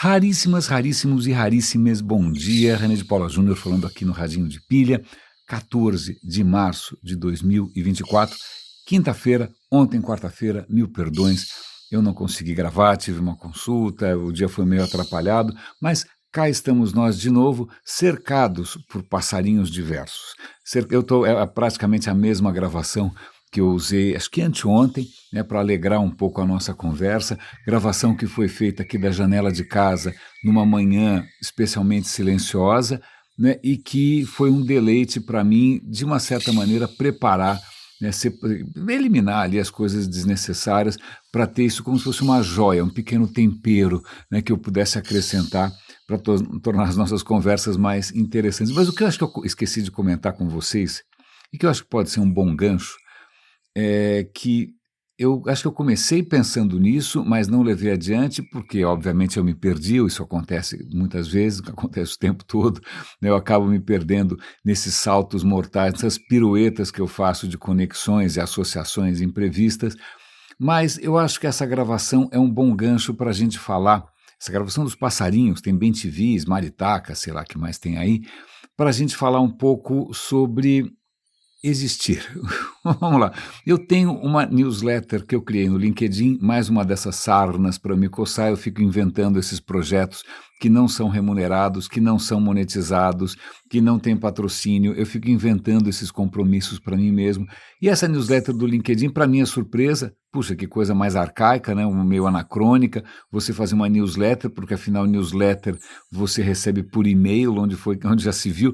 Raríssimas, raríssimos e raríssimas, bom dia. René de Paula Júnior falando aqui no Radinho de Pilha, 14 de março de 2024, quinta-feira, ontem quarta-feira, mil perdões, eu não consegui gravar, tive uma consulta, o dia foi meio atrapalhado, mas cá estamos nós de novo, cercados por passarinhos diversos. É praticamente a mesma gravação que eu usei, acho que anteontem, né, para alegrar um pouco a nossa conversa, gravação que foi feita aqui da janela de casa, numa manhã especialmente silenciosa, né, e que foi um deleite para mim, de uma certa maneira, preparar, né, eliminar ali as coisas desnecessárias, para ter isso como se fosse uma joia, um pequeno tempero, né, que eu pudesse acrescentar para tornar as nossas conversas mais interessantes. Mas o que eu acho que eu esqueci de comentar com vocês, e que eu acho que pode ser um bom gancho, é que eu acho que eu comecei pensando nisso, mas não levei adiante, porque obviamente eu me perdi, isso acontece muitas vezes, acontece o tempo todo, né? Eu acabo me perdendo nesses saltos mortais, nessas piruetas que eu faço de conexões e associações imprevistas, mas eu acho que essa gravação é um bom gancho para a gente falar, essa gravação dos passarinhos, tem bem-te-vis, maritaca, sei lá o que mais tem aí, para a gente falar um pouco sobre existir. Vamos lá. Eu tenho uma newsletter que eu criei no LinkedIn, mais uma dessas sarnas para me coçar. Eu fico inventando esses projetos que não são remunerados, que não são monetizados, que não têm patrocínio. Eu fico inventando esses compromissos para mim mesmo. E essa newsletter do LinkedIn, para minha surpresa, puxa, que coisa mais arcaica, né? Meio anacrônica, você fazer uma newsletter, porque afinal newsletter você recebe por e-mail, onde já se viu.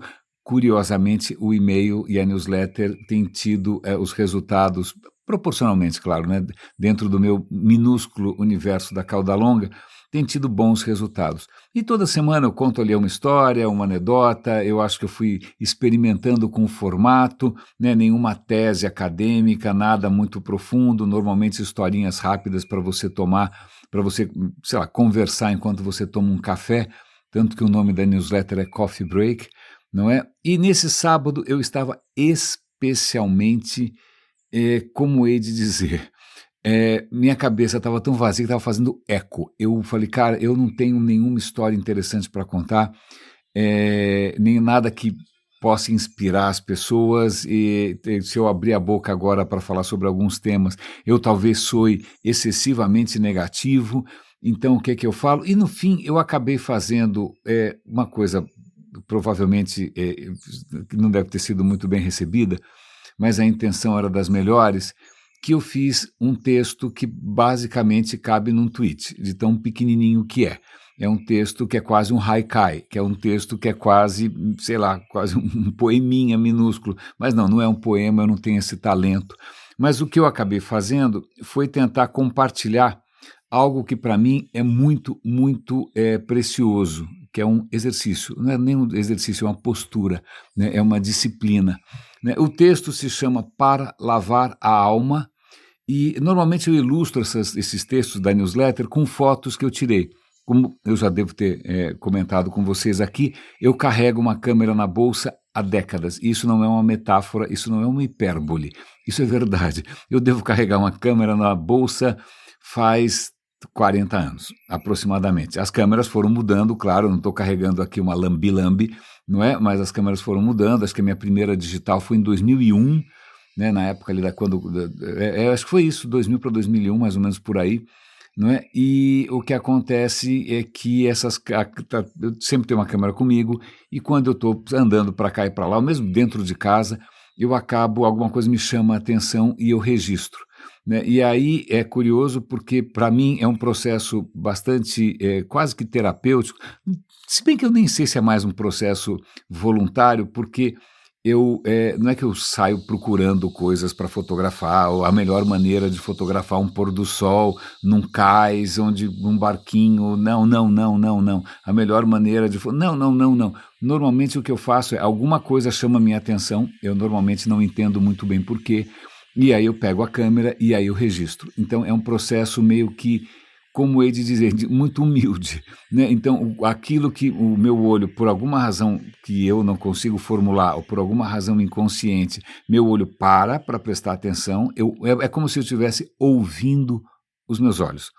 Curiosamente, o e-mail e a newsletter têm tido os resultados, proporcionalmente, claro, né, dentro do meu minúsculo universo da cauda longa, tem tido bons resultados. E toda semana eu conto ali uma história, uma anedota, eu acho que eu fui experimentando com o formato, né, nenhuma tese acadêmica, nada muito profundo, normalmente historinhas rápidas para você tomar, para você, sei lá, conversar enquanto você toma um café, tanto que o nome da newsletter é Coffee Break, não é? E nesse sábado eu estava especialmente, como hei de dizer, minha cabeça estava tão vazia que estava fazendo eco. Eu falei, cara, eu não tenho nenhuma história interessante para contar, nem nada que possa inspirar as pessoas, e se eu abrir a boca agora para falar sobre alguns temas, eu talvez soe excessivamente negativo, então o que é que eu falo? E no fim eu acabei fazendo uma coisa provavelmente não deve ter sido muito bem recebida, mas a intenção era das melhores, que eu fiz um texto que basicamente cabe num tweet, de tão pequenininho que é. É um texto que é quase um haikai, que é um texto que é quase, sei lá, quase um poeminha minúsculo, mas não é um poema, eu não tenho esse talento. Mas o que eu acabei fazendo foi tentar compartilhar algo que para mim é muito, muito precioso, que é um exercício, não é nem um exercício, é uma postura, né? É uma disciplina. Né? O texto se chama Para Lavar a Alma, e normalmente eu ilustro esses textos da newsletter com fotos que eu tirei. Como eu já devo ter comentado com vocês aqui, eu carrego uma câmera na bolsa há décadas. Isso não é uma metáfora, isso não é uma hipérbole, isso é verdade. Eu devo carregar uma câmera na bolsa faz 40 anos, aproximadamente. As câmeras foram mudando, claro, não estou carregando aqui uma lambi-lambi, não é? Mas as câmeras foram mudando, acho que a minha primeira digital foi em 2001, né? Na época ali acho que foi isso, 2000 para 2001, mais ou menos por aí, não é? E o que acontece é que eu sempre tenho uma câmera comigo, e quando eu estou andando para cá e para lá, ou mesmo dentro de casa, alguma coisa me chama a atenção e eu registro. Né? E aí é curioso porque, para mim, é um processo bastante, quase que terapêutico, se bem que eu nem sei se é mais um processo voluntário, porque não é que eu saio procurando coisas para fotografar, ou a melhor maneira de fotografar um pôr do sol num cais, num barquinho, não. A melhor maneira de... Não. Normalmente o que eu faço é alguma coisa chama a minha atenção, eu normalmente não entendo muito bem por quê, e aí eu pego a câmera e aí eu registro. Então é um processo meio que, como hei de dizer, muito humilde, né? Então aquilo que o meu olho, por alguma razão que eu não consigo formular, ou por alguma razão inconsciente, meu olho para prestar atenção, é como se eu estivesse ouvindo os meus olhos.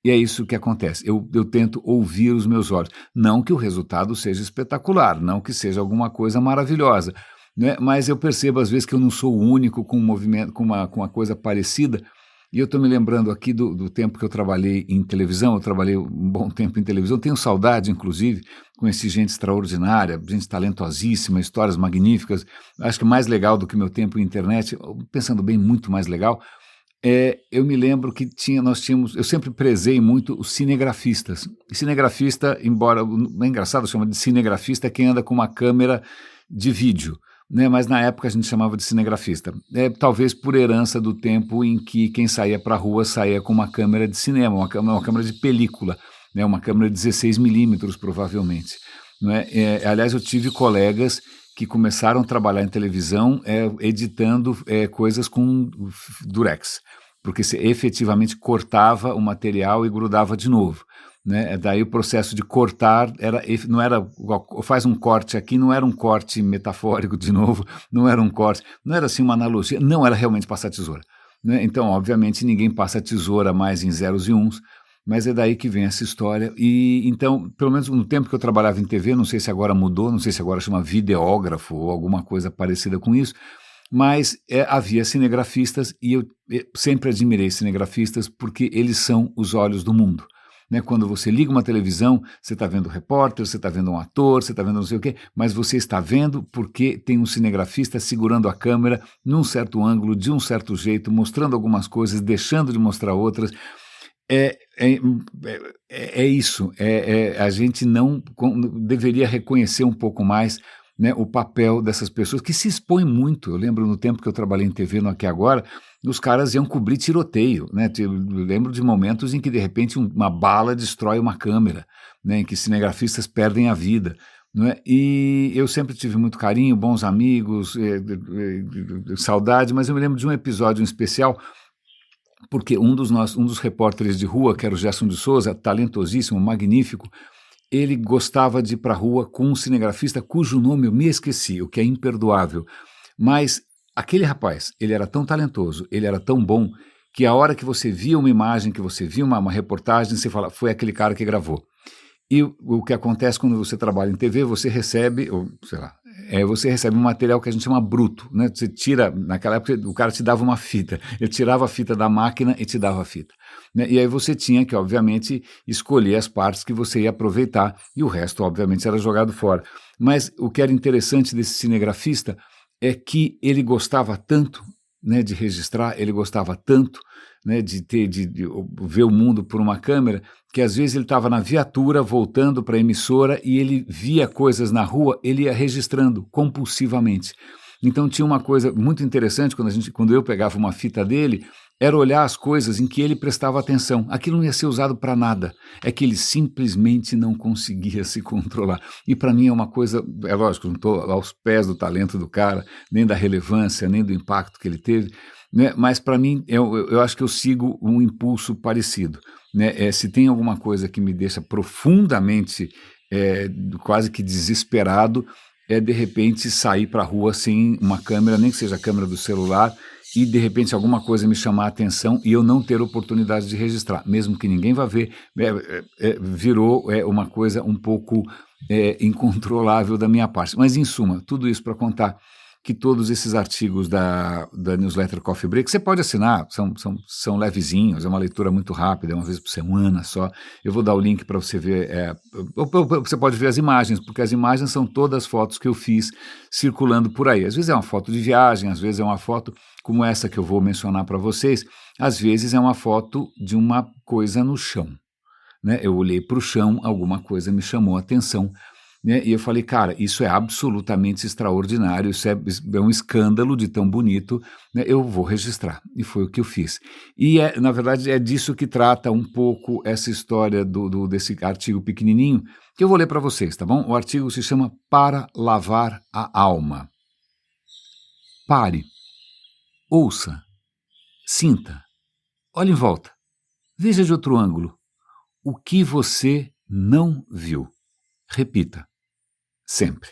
E é isso que acontece. Eu tento ouvir os meus olhos. Não que o resultado seja espetacular, não que seja alguma coisa maravilhosa, né? Mas eu percebo às vezes que eu não sou o único com um movimento, com uma coisa parecida. E eu estou me lembrando aqui do tempo que eu trabalhei em televisão. Eu trabalhei um bom tempo em televisão. Tenho saudade, inclusive, conheci gente extraordinária, gente talentosíssima, histórias magníficas. Acho que mais legal do que meu tempo em internet, pensando bem, muito mais legal. Eu me lembro que nós tínhamos, eu sempre prezei muito os cinegrafistas. E cinegrafista, embora, é engraçado, chama de cinegrafista é quem anda com uma câmera de vídeo, né? Mas na época a gente chamava de cinegrafista. Talvez por herança do tempo em que quem saía para a rua saía com uma câmera de cinema, uma câmera de película, né? Uma câmera de 16 milímetros, provavelmente. Não é? Aliás, eu tive colegas que começaram a trabalhar em televisão editando coisas com durex, porque você efetivamente cortava o material e grudava de novo, né? Daí o processo de cortar não era, faz um corte aqui, não era um corte metafórico de novo, não era um corte, não era assim uma analogia, não era realmente passar tesoura, né? Então, obviamente, ninguém passa tesoura mais em zeros e uns, mas é daí que vem essa história. E então, pelo menos no tempo que eu trabalhava em TV, não sei se agora mudou, não sei se agora chama videógrafo ou alguma coisa parecida com isso, mas havia cinegrafistas e eu sempre admirei cinegrafistas porque eles são os olhos do mundo, né? Quando você liga uma televisão, você está vendo um repórter, você está vendo um ator, você está vendo não sei o quê, mas você está vendo porque tem um cinegrafista segurando a câmera num certo ângulo, de um certo jeito, mostrando algumas coisas, deixando de mostrar outras. É isso. A gente não deveria reconhecer um pouco mais, né, o papel dessas pessoas que se expõem muito. Eu lembro no tempo que eu trabalhei em TV no Aqui Agora, os caras iam cobrir tiroteio, né? Eu lembro de momentos em que de repente uma bala destrói uma câmera, né, em que cinegrafistas perdem a vida. Não é? E eu sempre tive muito carinho, bons amigos, saudade, mas eu me lembro de um episódio em especial porque um dos repórteres de rua, que era o Gerson de Souza, talentosíssimo, magnífico, ele gostava de ir para a rua com um cinegrafista cujo nome eu me esqueci, o que é imperdoável. Mas aquele rapaz, ele era tão talentoso, ele era tão bom, que a hora que você via uma imagem, que você via uma reportagem, você fala, foi aquele cara que gravou. E o que acontece quando você trabalha em TV, você recebe, ou sei lá, você recebe um material que a gente chama bruto, né? Você tira, naquela época o cara te dava uma fita, ele tirava a fita da máquina e te dava a fita, né? E aí você tinha que, obviamente, escolher as partes que você ia aproveitar e o resto, obviamente, era jogado fora. Mas o que era interessante desse cinegrafista é que ele gostava tanto, né, de registrar, ele gostava tanto, né, de ver o mundo por uma câmera, que às vezes ele estava na viatura voltando para a emissora e ele via coisas na rua, ele ia registrando compulsivamente. Então tinha uma coisa muito interessante quando eu pegava uma fita dele, era olhar as coisas em que ele prestava atenção. Aquilo não ia ser usado para nada, é que ele simplesmente não conseguia se controlar. E para mim é uma coisa, é lógico, não estou aos pés do talento do cara, nem da relevância, nem do impacto que ele teve, né? Mas para mim, eu acho que eu sigo um impulso parecido, né? Se tem alguma coisa que me deixa profundamente, quase que desesperado, de repente sair para a rua sem uma câmera, nem que seja a câmera do celular, e de repente alguma coisa me chamar a atenção e eu não ter oportunidade de registrar, mesmo que ninguém vá ver, virou uma coisa um pouco incontrolável da minha parte. Mas em suma, tudo isso para contar que todos esses artigos da newsletter Coffee Break, você pode assinar, são levezinhos, é uma leitura muito rápida, é uma vez por semana só. Eu vou dar o link para você ver, você pode ver as imagens, porque as imagens são todas fotos que eu fiz circulando por aí. Às vezes é uma foto de viagem, às vezes é uma foto como essa que eu vou mencionar para vocês, às vezes é uma foto de uma coisa no chão, né? Eu olhei para o chão, alguma coisa me chamou a atenção, né? E eu falei, cara, isso é absolutamente extraordinário, isso é um escândalo de tão bonito, né? Eu vou registrar, e foi o que eu fiz. E, na verdade, é disso que trata um pouco essa história desse artigo pequenininho, que eu vou ler para vocês, tá bom? O artigo se chama Para Lavar a Alma. Pare, ouça, sinta, olhe em volta, veja de outro ângulo o que você não viu. Repita. Sempre.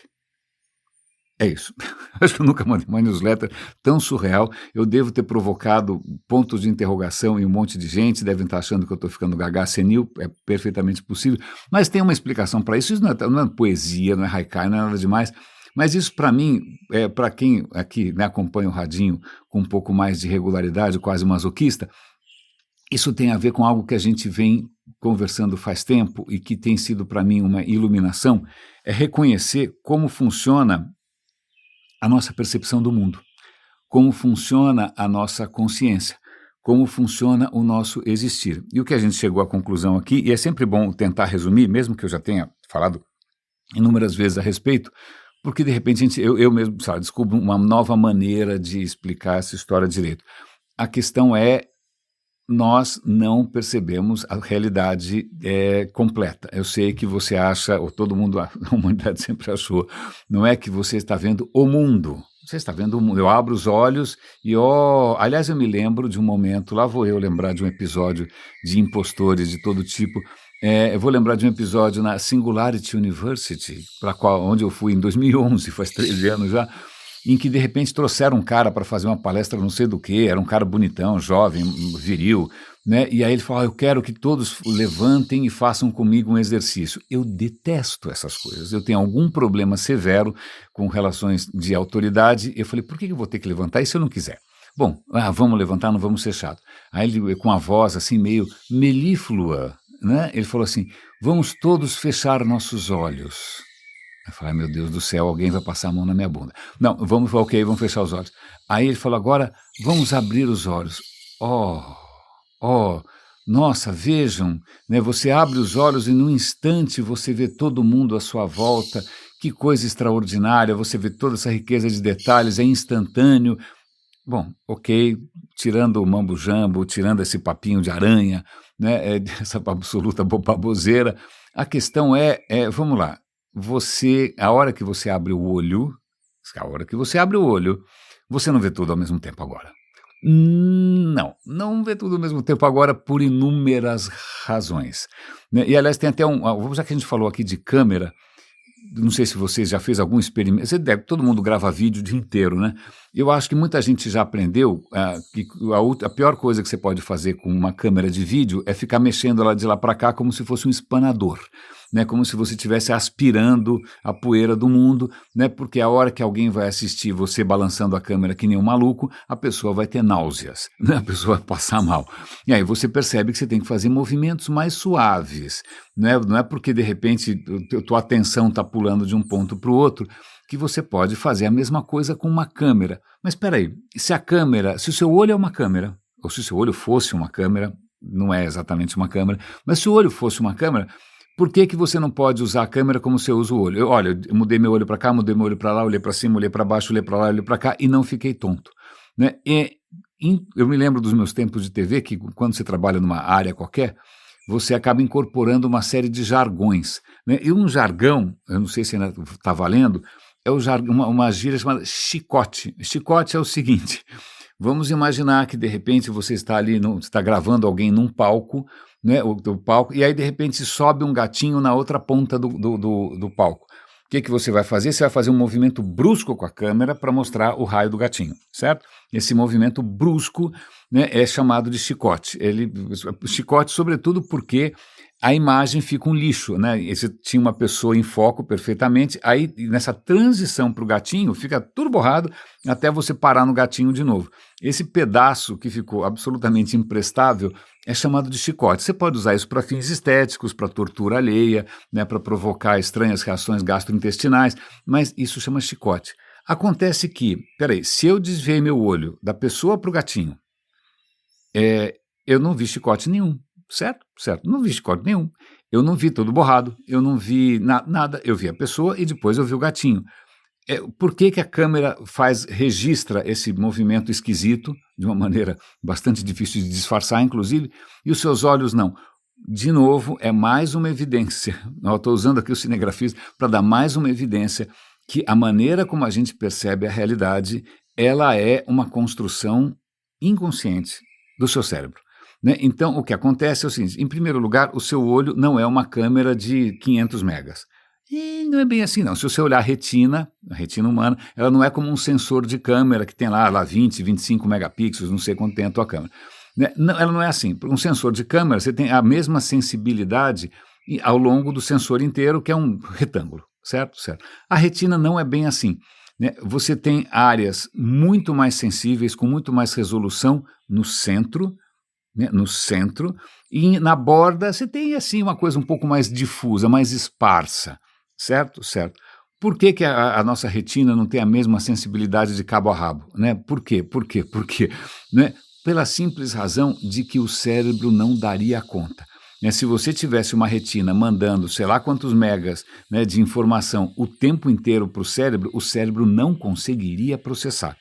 É isso. Acho que eu nunca mandei uma newsletter tão surreal. Eu devo ter provocado pontos de interrogação em um monte de gente, devem estar achando que eu estou ficando gaga senil, é perfeitamente possível, mas tem uma explicação para isso. Isso não é poesia, não é haikai, não é nada demais, mas isso para mim, para quem aqui, né, acompanha o Radinho com um pouco mais de regularidade, quase masoquista, isso tem a ver com algo que a gente vem conversando faz tempo e que tem sido para mim uma iluminação, é reconhecer como funciona a nossa percepção do mundo, como funciona a nossa consciência, como funciona o nosso existir. E o que a gente chegou à conclusão aqui, e é sempre bom tentar resumir, mesmo que eu já tenha falado inúmeras vezes a respeito, porque de repente eu mesmo descubro uma nova maneira de explicar essa história direito. A questão é, nós não percebemos a realidade completa. Eu sei que você acha, ou todo mundo, a humanidade sempre achou, não é que você está vendo o mundo. Você está vendo o mundo. Eu abro os olhos e, aliás, eu me lembro de um momento, lá vou eu lembrar de um episódio de impostores de todo tipo. Eu vou lembrar de um episódio na Singularity University, onde eu fui em 2011, faz 13 anos já, em que de repente trouxeram um cara para fazer uma palestra não sei do que, era um cara bonitão, jovem, viril, né? E aí ele falou, eu quero que todos levantem e façam comigo um exercício. Eu detesto essas coisas, eu tenho algum problema severo com relações de autoridade. Eu falei, por que eu vou ter que levantar e se eu não quiser? Bom, vamos levantar, não vamos ser chato. Aí ele, com a voz assim meio melíflua, né? Ele falou assim, vamos todos fechar nossos olhos. Eu falei, meu Deus do céu, alguém vai passar a mão na minha bunda. Não, vamos fechar os olhos. Aí ele falou, agora vamos abrir os olhos. Nossa, vejam, né, você abre os olhos e num instante você vê todo mundo à sua volta, que coisa extraordinária, você vê toda essa riqueza de detalhes, é instantâneo. Bom, tirando o mambo-jambo, tirando esse papinho de aranha, né, essa absoluta baboseira, a questão vamos lá, a hora que você abre o olho, você não vê tudo ao mesmo tempo agora. Não vê tudo ao mesmo tempo agora por inúmeras razões, né? E aliás tem até já que a gente falou aqui de câmera, não sei se você já fez algum experimento, todo mundo grava vídeo o dia inteiro, né? Eu acho que muita gente já aprendeu que a pior coisa que você pode fazer com uma câmera de vídeo é ficar mexendo ela de lá para cá como se fosse um espanador, né? Como se você estivesse aspirando a poeira do mundo, né? Porque a hora que alguém vai assistir você balançando a câmera que nem um maluco, a pessoa vai ter náuseas, né? A pessoa vai passar mal. E aí você percebe que você tem que fazer movimentos mais suaves, né? Não é porque de repente tua atenção está pulando de um ponto para o outro que você pode fazer a mesma coisa com uma câmera. Mas espera aí, se o seu olho é uma câmera, ou se o seu olho fosse uma câmera, não é exatamente uma câmera, mas se o olho fosse uma câmera, por que você não pode usar a câmera como você usa o olho? Eu mudei meu olho para cá, mudei meu olho para lá, olhei para cima, olhei para baixo, olhei para lá, olhei para cá e não fiquei tonto, né? Eu me lembro dos meus tempos de TV que quando você trabalha numa área qualquer, você acaba incorporando uma série de jargões, né? E um jargão, eu não sei se ainda está valendo, é uma gíria chamada chicote. Chicote é o seguinte, vamos imaginar que de repente você está ali, está gravando alguém num palco, né, do palco, e aí de repente sobe um gatinho na outra ponta do palco. O que você vai fazer? Você vai fazer um movimento brusco com a câmera para mostrar o raio do gatinho, certo? Esse movimento brusco, né, é chamado de chicote. Chicote, sobretudo porque a imagem fica um lixo, né? Você tinha uma pessoa em foco perfeitamente, aí nessa transição para o gatinho fica tudo borrado até você parar no gatinho de novo. Esse pedaço que ficou absolutamente imprestável é chamado de chicote. Você pode usar isso para fins estéticos, para tortura alheia, né, para provocar estranhas reações gastrointestinais, mas isso chama chicote. Acontece que, se eu desviei meu olho da pessoa para o gatinho, eu não vi chicote nenhum. Certo? Não vi chicote nenhum. Eu não vi todo borrado, eu não vi nada. Eu vi a pessoa e depois eu vi o gatinho. Por que a câmera registra esse movimento esquisito, de uma maneira bastante difícil de disfarçar, inclusive, e os seus olhos não? De novo, é mais uma evidência. Eu estou usando aqui o cinegrafismo para dar mais uma evidência que a maneira como a gente percebe a realidade, ela é uma construção inconsciente do seu cérebro. Né? Então, o que acontece é o seguinte, em primeiro lugar, o seu olho não é uma câmera de 500 megas, E não é bem assim, não. Se você olhar a retina humana, ela não é como um sensor de câmera que tem lá 20, 25 megapixels, não sei quanto tem a tua câmera. Né? Não, ela não é assim. Um sensor de câmera, você tem a mesma sensibilidade ao longo do sensor inteiro, que é um retângulo, certo? Certo. A retina não é bem assim. Né? Você tem áreas muito mais sensíveis, com muito mais resolução no centro, né, no centro, e na borda você tem assim uma coisa um pouco mais difusa, mais esparsa, certo? Certo. Por que, que a nossa retina não tem a mesma sensibilidade de cabo a rabo? Né? Por quê? Por quê? Por quê? Né? Pela simples razão de que o cérebro não daria conta. Né? Se você tivesse uma retina mandando sei lá quantos megas, né, de informação o tempo inteiro para o cérebro não conseguiria processar.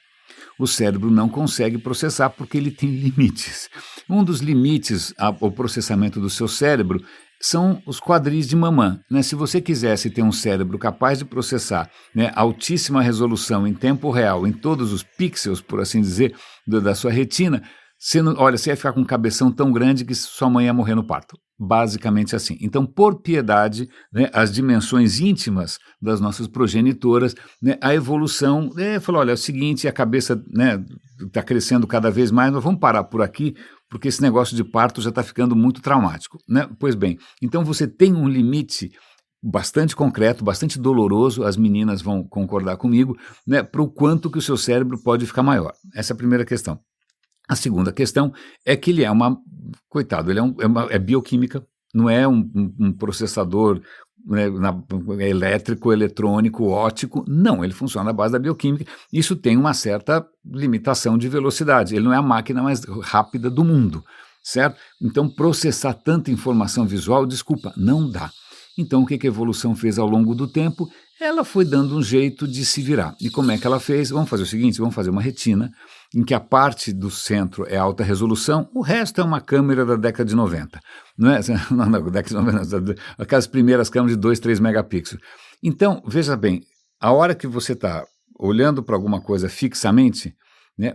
O cérebro não consegue processar porque ele tem limites. Um dos limites ao processamento do seu cérebro são os quadris de mamã. Né? Se você quisesse ter um cérebro capaz de processar, né, altíssima resolução em tempo real, em todos os pixels, por assim dizer, da sua retina, você ia ficar com um cabeção tão grande que sua mãe ia morrer no parto. Basicamente assim. Então, por piedade, né, as dimensões íntimas das nossas progenitoras, né, a evolução falou, olha, é o seguinte, a cabeça está crescendo cada vez mais, nós vamos parar por aqui, porque esse negócio de parto já está ficando muito traumático. Né? Pois bem, então você tem um limite bastante concreto, bastante doloroso, as meninas vão concordar comigo, né, para o quanto que o seu cérebro pode ficar maior. Essa é a primeira questão. A segunda questão é que ele é coitado, ele é bioquímica, não é um processador, né, elétrico, eletrônico, óptico, não, ele funciona na base da bioquímica. Isso tem uma certa limitação de velocidade, ele não é a máquina mais rápida do mundo, certo? Então processar tanta informação visual, desculpa, não dá. Então, o que a evolução fez ao longo do tempo? Ela foi dando um jeito de se virar. E como é que ela fez? Vamos fazer o seguinte, vamos fazer uma retina, em que a parte do centro é alta resolução, o resto é uma câmera da década de 90. Não é? Não, década de 90, aquelas primeiras câmeras de 2, 3 megapixels. Então, veja bem, a hora que você está olhando para alguma coisa fixamente, né,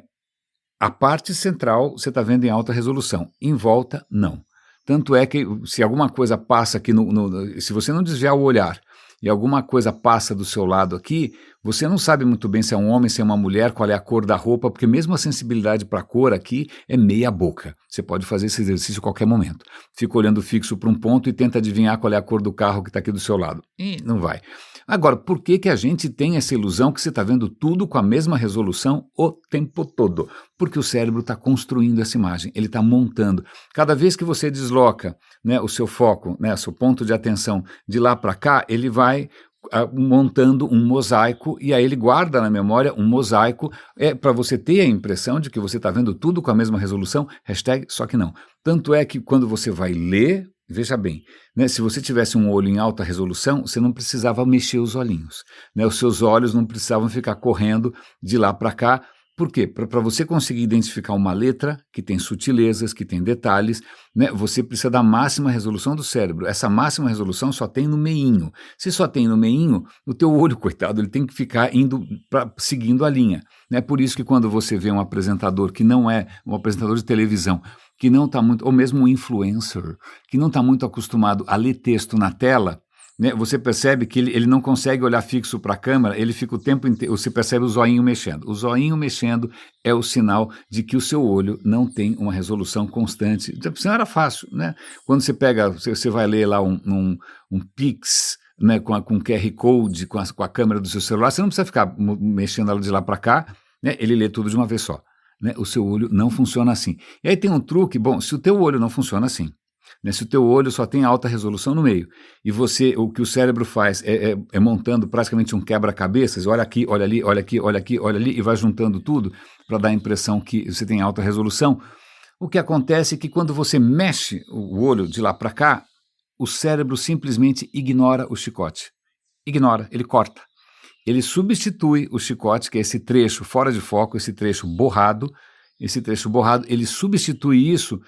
a parte central você está vendo em alta resolução, em volta, não. Tanto é que se alguma coisa passa aqui, se você não desviar o olhar e alguma coisa passa do seu lado aqui, você não sabe muito bem se é um homem, se é uma mulher, qual é a cor da roupa, porque mesmo a sensibilidade para a cor aqui é meia boca. Você pode fazer esse exercício a qualquer momento. Fica olhando fixo para um ponto e tenta adivinhar qual é a cor do carro que está aqui do seu lado. E não vai. Agora, por que a gente tem essa ilusão que você está vendo tudo com a mesma resolução o tempo todo? Porque o cérebro está construindo essa imagem, ele está montando. Cada vez que você desloca, né, o seu foco, né, o seu ponto de atenção de lá para cá, ele vai montando um mosaico e aí ele guarda na memória um mosaico para você ter a impressão de que você está vendo tudo com a mesma resolução, só que não. Tanto é que quando você vai ler, veja bem, né, se você tivesse um olho em alta resolução, você não precisava mexer os olhinhos. Né, os seus olhos não precisavam ficar correndo de lá para cá. Por quê? Para você conseguir identificar uma letra que tem sutilezas, que tem detalhes, né, você precisa da máxima resolução do cérebro. Essa máxima resolução só tem no meinho. Se só tem no meinho, o teu olho, coitado, ele tem que ficar seguindo a linha. É por isso que quando você vê um apresentador que não é um apresentador de televisão, que não está muito, ou mesmo um influencer, que não está muito acostumado a ler texto na tela, né, você percebe que ele não consegue olhar fixo para a câmera, ele fica o tempo inteiro, você percebe o zoinho mexendo. O zoinho mexendo é o sinal de que o seu olho não tem uma resolução constante. Senão era fácil, né? Quando você vai ler lá um Pix, né, com QR Code, com a câmera do seu celular, você não precisa ficar mexendo ela de lá para cá, né, ele lê tudo de uma vez só. Né, o seu olho não funciona assim. E aí tem um truque, bom, se o teu olho não funciona assim, né, se o teu olho só tem alta resolução no meio, e o que o cérebro faz é montando praticamente um quebra-cabeças, olha aqui, olha ali, olha aqui, olha aqui, olha ali, e vai juntando tudo para dar a impressão que você tem alta resolução, o que acontece é que quando você mexe o olho de lá para cá, o cérebro simplesmente ignora o chicote. Ignora, ele corta. Ele substitui o chicote, que é esse trecho fora de foco, esse trecho borrado, ele substitui isso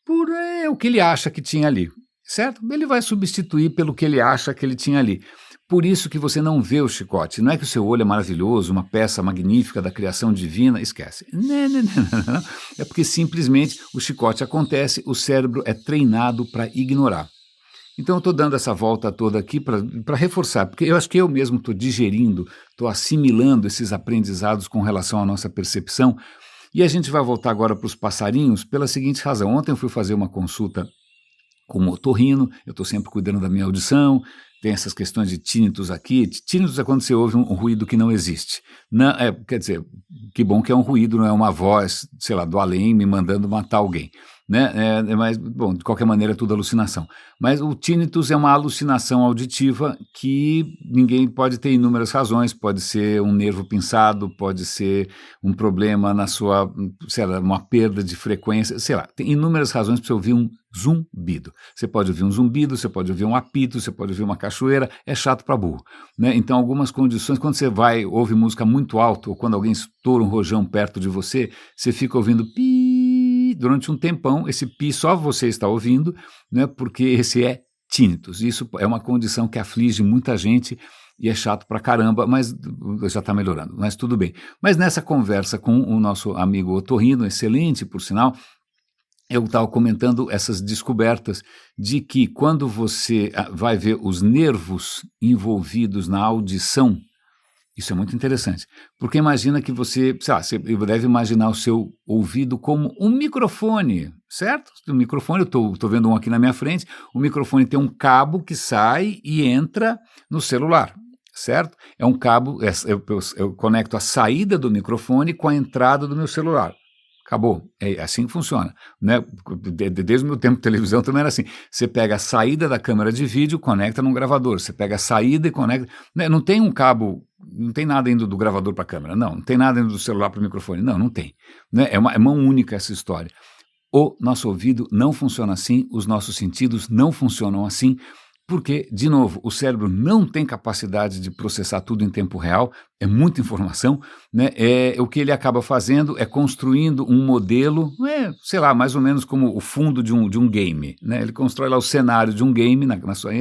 por o que ele acha que tinha ali, certo? Ele vai substituir pelo que ele acha que ele tinha ali. Por isso que você não vê o chicote. Não é que o seu olho é maravilhoso, uma peça magnífica da criação divina, esquece. Não. É porque simplesmente o chicote acontece, o cérebro é treinado para ignorar. Então eu estou dando essa volta toda aqui para reforçar, porque eu acho que eu mesmo estou digerindo, estou assimilando esses aprendizados com relação à nossa percepção, e a gente vai voltar agora para os passarinhos pela seguinte razão. Ontem eu fui fazer uma consulta com o otorrino, eu estou sempre cuidando da minha audição, tem essas questões de tinnitus aqui. Tinnitus é quando você ouve um ruído que não existe. Não, quer dizer, que bom que é um ruído, não é uma voz, sei lá, do além me mandando matar alguém. Né? Mas, bom, de qualquer maneira é tudo alucinação. Mas o tinnitus é uma alucinação auditiva que ninguém pode ter inúmeras razões, pode ser um nervo pinçado, pode ser um problema na sua, sei lá, uma perda de frequência, sei lá, tem inúmeras razões para você ouvir um zumbido. Você pode ouvir um zumbido, você pode ouvir um apito, você pode ouvir uma cachoeira, é chato para burro. Né? Então, algumas condições, quando você ouve música muito alto, ou quando alguém estoura um rojão perto de você, você fica ouvindo pi durante um tempão, esse pi só você está ouvindo, né? Porque esse é tinnitus. Isso é uma condição que aflige muita gente e é chato pra caramba, mas já está melhorando, mas tudo bem. Mas nessa conversa com o nosso amigo otorrino, excelente por sinal, eu estava comentando essas descobertas de que quando você vai ver os nervos envolvidos na audição, isso é muito interessante, porque imagina que você, sei lá, você deve imaginar o seu ouvido como um microfone, certo? O microfone, eu estou vendo um aqui na minha frente, o microfone tem um cabo que sai e entra no celular, certo? É um cabo, eu conecto a saída do microfone com a entrada do meu celular. Acabou, é assim que funciona, né? Desde o meu tempo de televisão também era assim, você pega a saída da câmera de vídeo, conecta num gravador, você pega a saída e conecta, né? Não tem um cabo, não tem nada indo do gravador para a câmera, não tem nada indo do celular para o microfone, não tem, né? É mão única essa história. O nosso ouvido não funciona assim, os nossos sentidos não funcionam assim, porque, de novo, o cérebro não tem capacidade de processar tudo em tempo real, é muita informação, né? O que ele acaba fazendo é construindo um modelo, sei lá, mais ou menos como o fundo de um game, né? Ele constrói lá o cenário de um game na sua...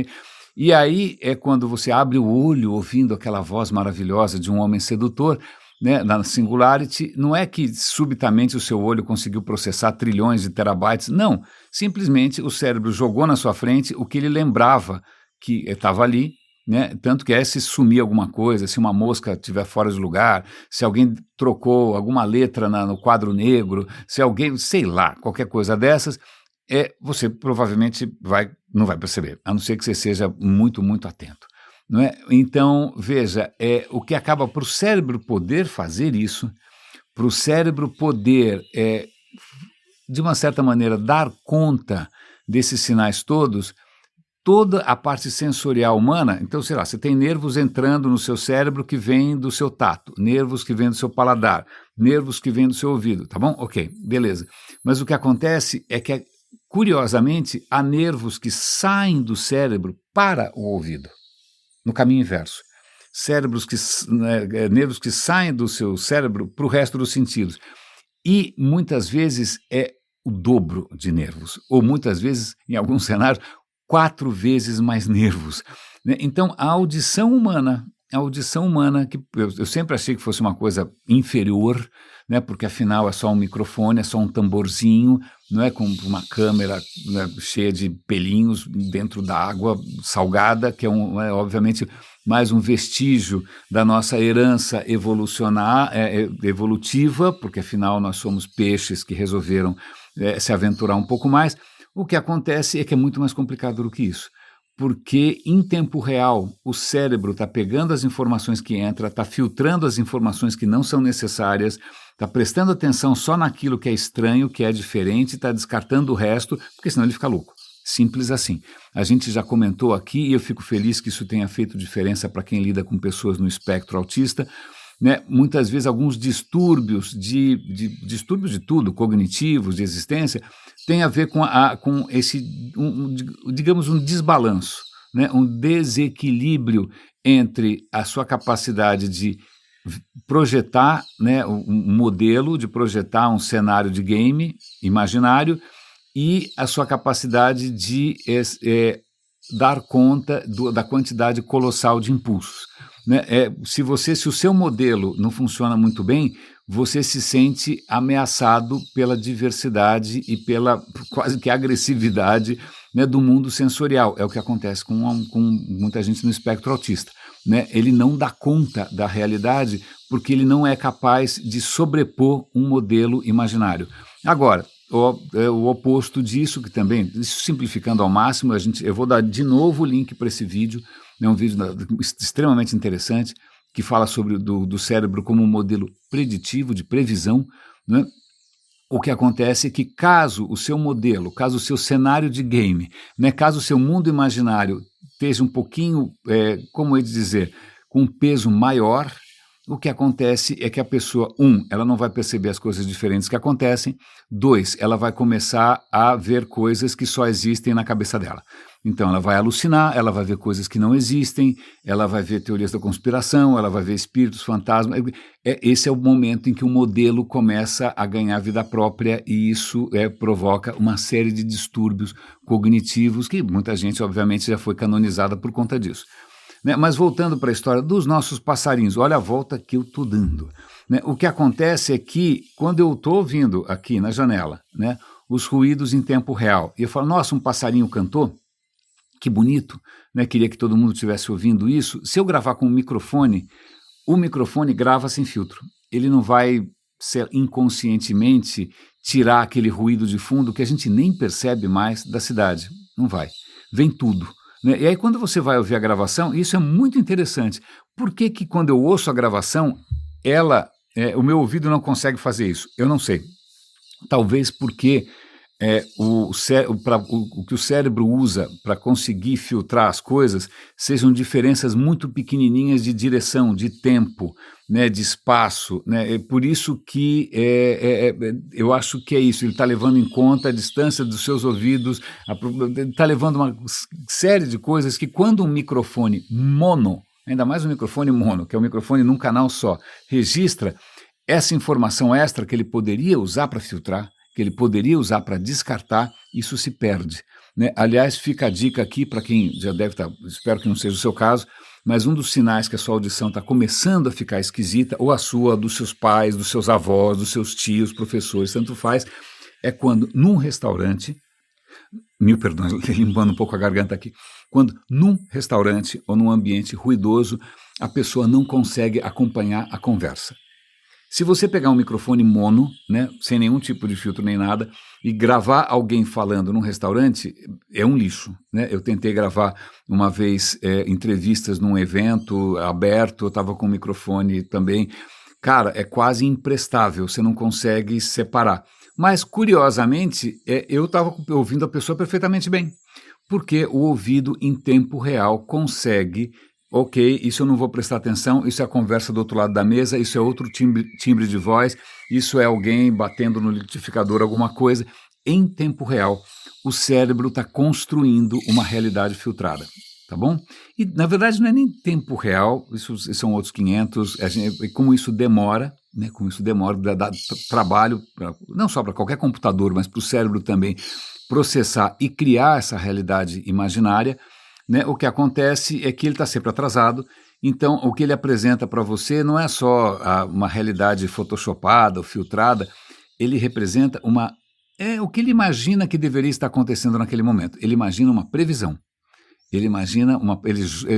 E aí é quando você abre o olho ouvindo aquela voz maravilhosa de um homem sedutor, né, na Singularity, não é que subitamente o seu olho conseguiu processar trilhões de terabytes, não, simplesmente o cérebro jogou na sua frente o que ele lembrava que estava ali, né, tanto que se sumir alguma coisa, se uma mosca estiver fora de lugar, se alguém trocou alguma letra no quadro negro, se alguém, sei lá, qualquer coisa dessas, você provavelmente não vai perceber, a não ser que você seja muito, muito atento. Não é? Então, veja, o que acaba para o cérebro poder fazer isso, para o cérebro poder, de uma certa maneira, dar conta desses sinais todos, toda a parte sensorial humana, então, sei lá, você tem nervos entrando no seu cérebro que vêm do seu tato, nervos que vêm do seu paladar, nervos que vêm do seu ouvido, tá bom? Ok, beleza. Mas o que acontece é que, curiosamente, há nervos que saem do cérebro para o ouvido. No caminho inverso. Nervos que saem do seu cérebro para o resto dos sentidos. E muitas vezes é o dobro de nervos, ou muitas vezes, em alguns cenários, 4 vezes mais nervos. Né? Então, a audição humana, que eu sempre achei que fosse uma coisa inferior, né, porque afinal é só um microfone, é só um tamborzinho, não é com uma câmera, né, cheia de pelinhos dentro da água salgada, que é obviamente mais um vestígio da nossa herança evolutiva, porque afinal nós somos peixes que resolveram se aventurar um pouco mais. O que acontece é que é muito mais complicado do que isso. Porque em tempo real o cérebro está pegando as informações que entram, está filtrando as informações que não são necessárias, está prestando atenção só naquilo que é estranho, que é diferente, está descartando o resto, porque senão ele fica louco. Simples assim. A gente já comentou aqui, e eu fico feliz que isso tenha feito diferença para quem lida com pessoas no espectro autista, né? Muitas vezes alguns distúrbios distúrbios de tudo, cognitivos, de existência, tem a ver com esse, digamos, um desbalanço, né? Um desequilíbrio entre a sua capacidade de projetar, né, um modelo, de projetar um cenário de game imaginário e a sua capacidade de dar conta da quantidade colossal de impulsos. Né? Se o seu modelo não funciona muito bem, você se sente ameaçado pela diversidade e pela quase que agressividade né, do mundo sensorial. É o que acontece com muita gente no espectro autista. Né? Ele não dá conta da realidade porque ele não é capaz de sobrepor um modelo imaginário. Agora, o oposto disso, que também, isso simplificando ao máximo, eu vou dar de novo o link para esse vídeo, é um vídeo extremamente interessante, que fala sobre do cérebro como um modelo preditivo, de previsão, né? O que acontece é que caso o seu modelo, caso o seu cenário de game, né, caso o seu mundo imaginário esteja um pouquinho, como é de dizer, com um peso maior, o que acontece é que a pessoa, ela não vai perceber as coisas diferentes que acontecem, 2, ela vai começar a ver coisas que só existem na cabeça dela. Então ela vai alucinar, ela vai ver coisas que não existem, ela vai ver teorias da conspiração, ela vai ver espíritos, fantasmas. Esse é o momento em que o modelo começa a ganhar vida própria e isso provoca uma série de distúrbios cognitivos que muita gente, obviamente, já foi canonizada por conta disso. Né? Mas voltando para a história dos nossos passarinhos, olha a volta que eu estou dando. Né? O que acontece é que quando eu estou ouvindo aqui na janela, né, os ruídos em tempo real, e eu falo, nossa, um passarinho cantou, que bonito, né? Queria que todo mundo estivesse ouvindo isso. Se eu gravar com o microfone grava sem filtro. Ele não vai inconscientemente tirar aquele ruído de fundo que a gente nem percebe mais da cidade. Não vai. Vem tudo. Né? E aí quando você vai ouvir a gravação, isso é muito interessante. Por que quando eu ouço a gravação, o meu ouvido não consegue fazer isso? Eu não sei. Talvez porque o que o cérebro usa para conseguir filtrar as coisas sejam diferenças muito pequenininhas de direção, de tempo, né, de espaço. Né? É por isso que eu acho que é isso. Ele está levando em conta a distância dos seus ouvidos, está levando uma série de coisas que quando um microfone mono, ainda mais um microfone mono, que é um microfone num canal só, registra essa informação extra que ele poderia usar para filtrar, que ele poderia usar para descartar, isso se perde. Né? Aliás, fica a dica aqui para quem já deve estar, espero que não seja o seu caso, mas um dos sinais que a sua audição está começando a ficar esquisita, ou a sua, dos seus pais, dos seus avós, dos seus tios, professores, tanto faz, é quando num restaurante, mil perdões, limpando um pouco a garganta aqui, quando num restaurante ou num ambiente ruidoso, a pessoa não consegue acompanhar a conversa. Se você pegar um microfone mono, né, sem nenhum tipo de filtro nem nada, e gravar alguém falando num restaurante, é um lixo. Né? Eu tentei gravar uma vez entrevistas num evento aberto, eu estava com o microfone também. Cara, é quase imprestável, você não consegue separar. Mas, curiosamente, eu estava ouvindo a pessoa perfeitamente bem, porque o ouvido em tempo real consegue... Ok, isso eu não vou prestar atenção, isso é a conversa do outro lado da mesa, isso é outro timbre de voz, isso é alguém batendo no liquidificador, alguma coisa. Em tempo real, o cérebro está construindo uma realidade filtrada, tá bom? E, na verdade, não é nem tempo real, isso são outros 500, como isso demora, né? Como isso demora, dá trabalho, não só para qualquer computador, mas para o cérebro também processar e criar essa realidade imaginária. Né, o que acontece é que ele está sempre atrasado, então o que ele apresenta para você não é só uma realidade photoshopada ou filtrada, ele representa o que ele imagina que deveria estar acontecendo naquele momento. Ele imagina uma previsão, ele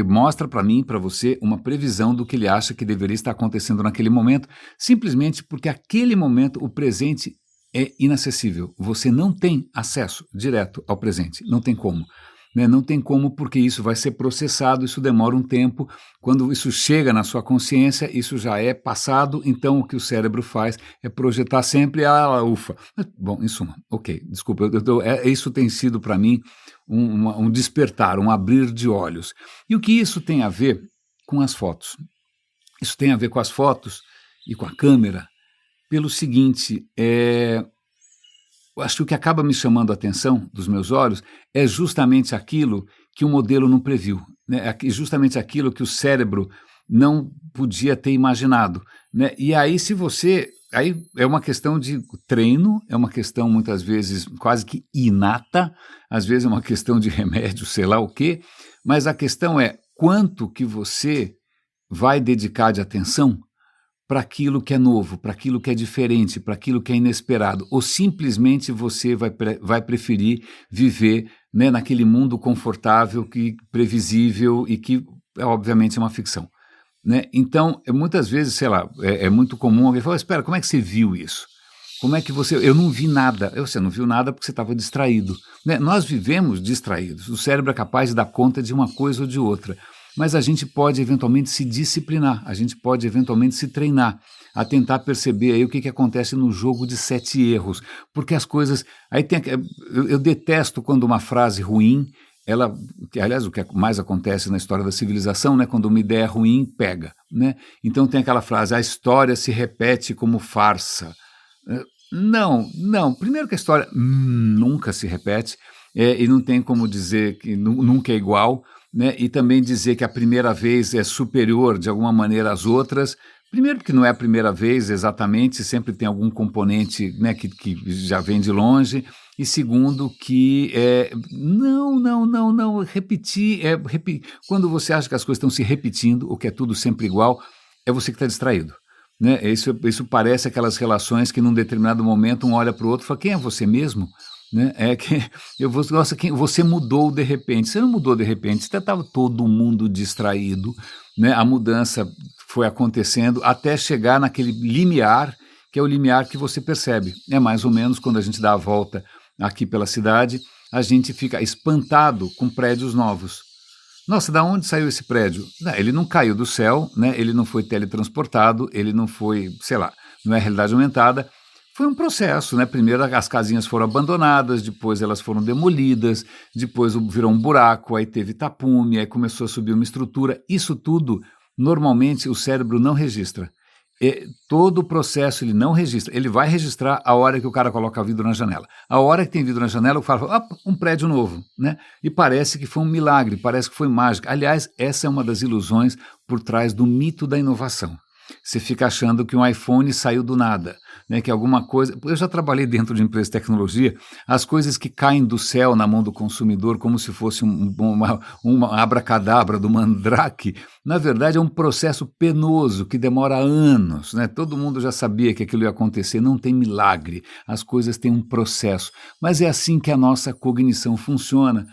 mostra para mim, para você, uma previsão do que ele acha que deveria estar acontecendo naquele momento, simplesmente porque aquele momento, o presente, é inacessível. Você não tem acesso direto ao presente, não tem como. Não tem como, porque isso vai ser processado, isso demora um tempo. Quando isso chega na sua consciência, isso já é passado, então o que o cérebro faz é projetar sempre, ufa. Bom, em suma, ok, desculpa, isso tem sido para mim um despertar, um abrir de olhos. E o que isso tem a ver com as fotos? Isso tem a ver com as fotos e com a câmera, pelo seguinte, acho que o que acaba me chamando a atenção dos meus olhos é justamente aquilo que o modelo não previu, né? Justamente aquilo que o cérebro não podia ter imaginado. Né? E aí, aí é uma questão de treino, é uma questão muitas vezes quase que inata, às vezes é uma questão de remédio, sei lá o quê, mas a questão é quanto que você vai dedicar de atenção para aquilo que é novo, para aquilo que é diferente, para aquilo que é inesperado, ou simplesmente você vai preferir viver né, naquele mundo confortável, previsível e que, obviamente, é uma ficção. Né? Então, muitas vezes, sei lá, é muito comum alguém falar, espera, como é que você viu isso? Como é que você... Eu não vi nada. Você não viu nada porque você estava distraído. Né? Nós vivemos distraídos. O cérebro é capaz de dar conta de uma coisa ou de outra. Mas a gente pode, eventualmente, se disciplinar. A gente pode, eventualmente, se treinar a tentar perceber aí o que acontece no jogo de 7 erros. Porque as coisas... Aí tem... Eu detesto quando uma frase ruim... aliás, o que mais acontece na história da civilização, né, quando uma ideia ruim pega, né? Então tem aquela frase, a história se repete como farsa. Não. Primeiro que a história nunca se repete, e não tem como dizer que nunca é igual, né? E também dizer que a primeira vez é superior de alguma maneira às outras. Primeiro porque não é a primeira vez exatamente, sempre tem algum componente, né, que já vem de longe. E segundo que repetir, quando você acha que as coisas estão se repetindo, ou que é tudo sempre igual, é você que está distraído. Né? Isso parece aquelas relações que num determinado momento um olha para o outro e fala, quem é você mesmo? Né? Você mudou de repente. Você não mudou de repente, estava todo mundo distraído, né? A mudança foi acontecendo até chegar naquele limiar, que é o limiar que você percebe. É mais ou menos quando a gente dá a volta aqui pela cidade, a gente fica espantado com prédios novos. Nossa, da onde saiu esse prédio? Não, ele não caiu do céu, né? Ele não foi teletransportado, ele não foi, sei lá, não é realidade aumentada. Foi um processo, né? Primeiro as casinhas foram abandonadas, depois elas foram demolidas, depois virou um buraco, aí teve tapume, aí começou a subir uma estrutura. Isso tudo, normalmente, o cérebro não registra. Todo o processo ele não registra, ele vai registrar a hora que o cara coloca vidro na janela. A hora que tem vidro na janela, o cara fala, um prédio novo, né? E parece que foi um milagre, parece que foi mágica. Aliás, essa é uma das ilusões por trás do mito da inovação. Você fica achando que um iPhone saiu do nada, né, que alguma coisa... Eu já trabalhei dentro de empresa de tecnologia, as coisas que caem do céu na mão do consumidor como se fosse uma abracadabra do mandrake, na verdade é um processo penoso que demora anos, né? Todo mundo já sabia que aquilo ia acontecer, não tem milagre, as coisas têm um processo, mas é assim que a nossa cognição funciona.